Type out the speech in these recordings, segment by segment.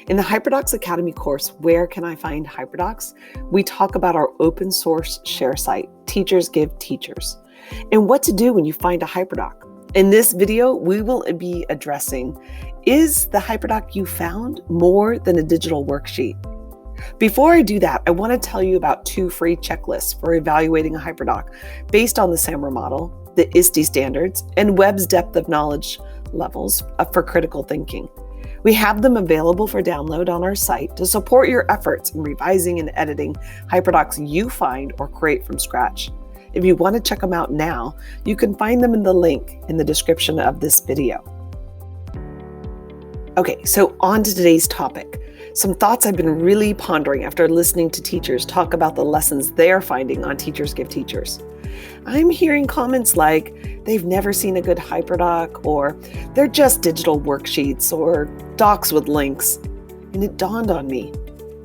In the HyperDocs Academy course, Where Can I Find HyperDocs? We talk about our open source share site, Teachers Give Teachers, and what to do when you find a HyperDoc. In this video, we will be addressing, is the HyperDoc you found more than a digital worksheet? Before I do that, I want to tell you about 2 free checklists for evaluating a HyperDoc based on the SAMR model, the ISTE Standards, and Webb's depth of knowledge levels for critical thinking. We have them available for download on our site to support your efforts in revising and editing HyperDocs you find or create from scratch. If you want to check them out now, you can find them in the link in the description of this video. Okay, so on to today's topic. Some thoughts I've been really pondering after listening to teachers talk about the lessons they're finding on Teachers Give Teachers. I'm hearing comments like they've never seen a good HyperDoc, or they're just digital worksheets or docs with links. And it dawned on me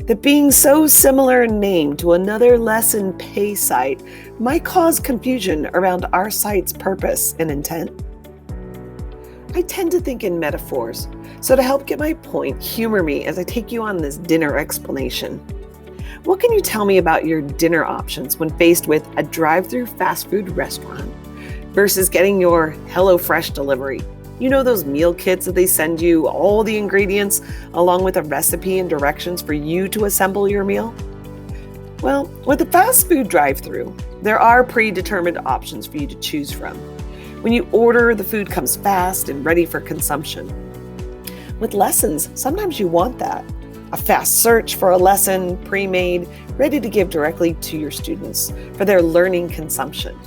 that being so similar in name to another lesson pay site might cause confusion around our site's purpose and intent. I tend to think in metaphors, so to help get my point, humor me as I take you on this dinner explanation. What can you tell me about your dinner options when faced with a drive-through fast food restaurant versus getting your HelloFresh delivery? You know those meal kits that they send you all the ingredients along with a recipe and directions for you to assemble your meal? Well, with a fast food drive-through, there are predetermined options for you to choose from. When you order, the food comes fast and ready for consumption. With lessons, sometimes you want that. A fast search for a lesson, pre-made, ready to give directly to your students for their learning consumption.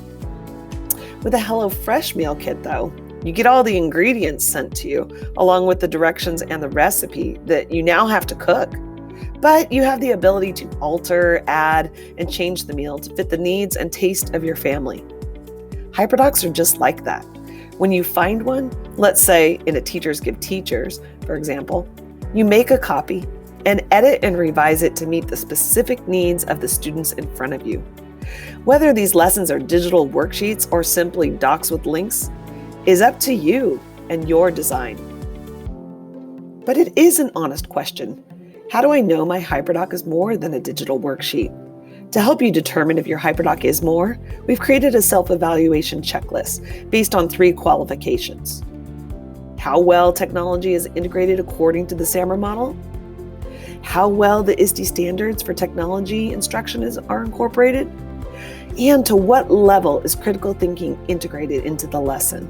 With a HelloFresh meal kit, though, you get all the ingredients sent to you, along with the directions and the recipe that you now have to cook. But you have the ability to alter, add, and change the meal to fit the needs and taste of your family. HyperDocs are just like that. When you find one, let's say in a Teachers Give Teachers, for example, you make a copy and edit and revise it to meet the specific needs of the students in front of you. Whether these lessons are digital worksheets or simply docs with links is up to you and your design. But it is an honest question. How do I know my HyperDoc is more than a digital worksheet? To help you determine if your HyperDoc is more, we've created a self-evaluation checklist based on 3 qualifications. How well technology is integrated according to the SAMR model, how well the ISTE standards for technology instruction are incorporated, and to what level is critical thinking integrated into the lesson.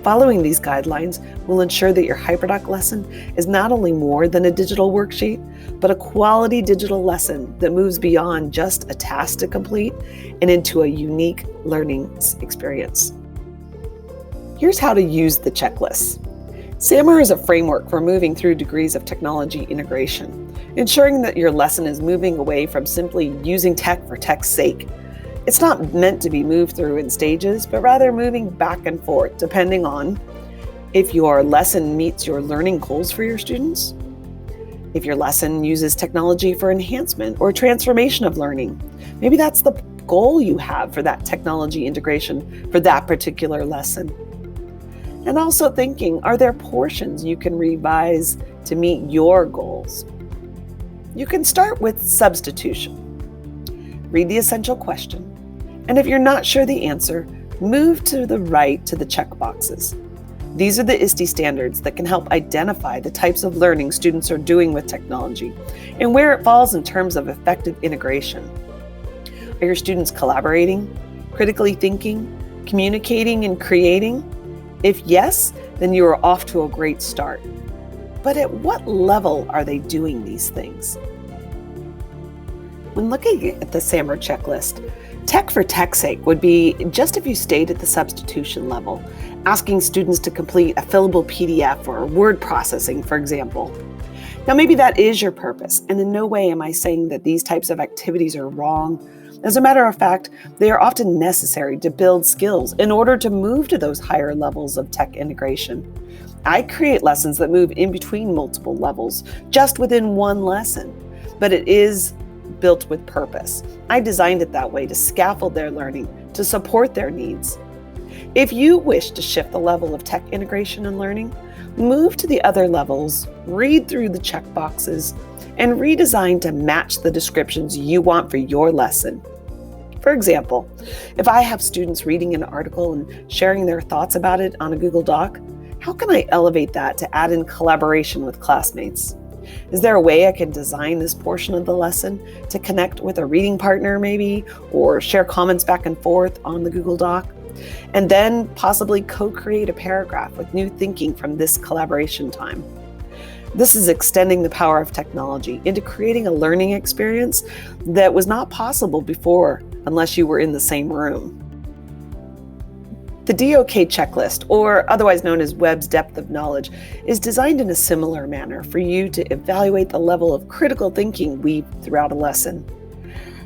Following these guidelines will ensure that your HyperDoc lesson is not only more than a digital worksheet, but a quality digital lesson that moves beyond just a task to complete and into a unique learning experience. Here's how to use the checklist. SAMR is a framework for moving through degrees of technology integration, ensuring that your lesson is moving away from simply using tech for tech's sake. It's not meant to be moved through in stages, but rather moving back and forth depending on if your lesson meets your learning goals for your students, if your lesson uses technology for enhancement or transformation of learning. Maybe that's the goal you have for that technology integration for that particular lesson. And also thinking, are there portions you can revise to meet your goals? You can start with substitution. Read the essential question, and if you're not sure the answer, move to the right to the checkboxes. These are the ISTE standards that can help identify the types of learning students are doing with technology and where it falls in terms of effective integration. Are your students collaborating, critically thinking, communicating, and creating? If yes, then you are off to a great start. But at what level are they doing these things? When looking at the SAMR checklist, tech for tech's sake would be just if you stayed at the substitution level, asking students to complete a fillable PDF or word processing, for example. Now, maybe that is your purpose, and in no way am I saying that these types of activities are wrong. As a matter of fact, they are often necessary to build skills in order to move to those higher levels of tech integration. I create lessons that move in between multiple levels, just within one lesson, but it is built with purpose. I designed it that way to scaffold their learning, to support their needs. If you wish to shift the level of tech integration and learning, Move to the other levels, read through the checkboxes, and redesign to match the descriptions you want for your lesson. For example, if I have students reading an article and sharing their thoughts about it on a Google Doc, how can I elevate that to add in collaboration with classmates? Is there a way I can design this portion of the lesson to connect with a reading partner maybe, or share comments back and forth on the Google Doc? And then possibly co-create a paragraph with new thinking from this collaboration time. This is extending the power of technology into creating a learning experience that was not possible before unless you were in the same room. The DOK checklist, or otherwise known as Webb's depth of knowledge, is designed in a similar manner for you to evaluate the level of critical thinking weaved throughout a lesson.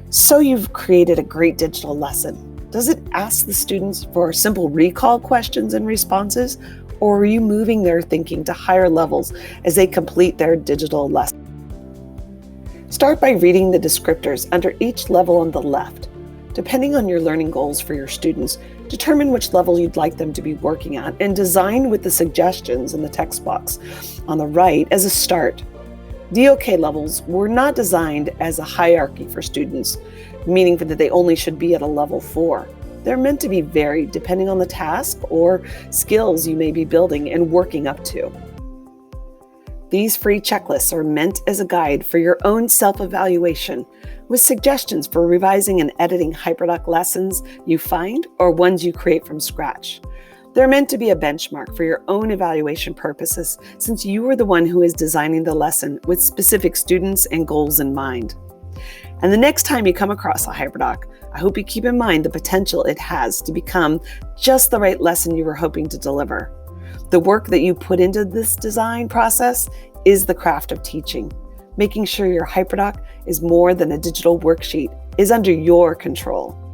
So you've created a great digital lesson. Does it ask the students for simple recall questions and responses, or are you moving their thinking to higher levels as they complete their digital lesson? Start by reading the descriptors under each level on the left. Depending on your learning goals for your students, determine which level you'd like them to be working at and design with the suggestions in the text box on the right as a start. DOK levels were not designed as a hierarchy for students, meaning that they only should be at a level 4. They're meant to be varied depending on the task or skills you may be building and working up to. These free checklists are meant as a guide for your own self-evaluation, with suggestions for revising and editing HyperDoc lessons you find or ones you create from scratch. They're meant to be a benchmark for your own evaluation purposes, since you are the one who is designing the lesson with specific students and goals in mind. And the next time you come across a HyperDoc, I hope you keep in mind the potential it has to become just the right lesson you were hoping to deliver. The work that you put into this design process is the craft of teaching. Making sure your HyperDoc is more than a digital worksheet is under your control.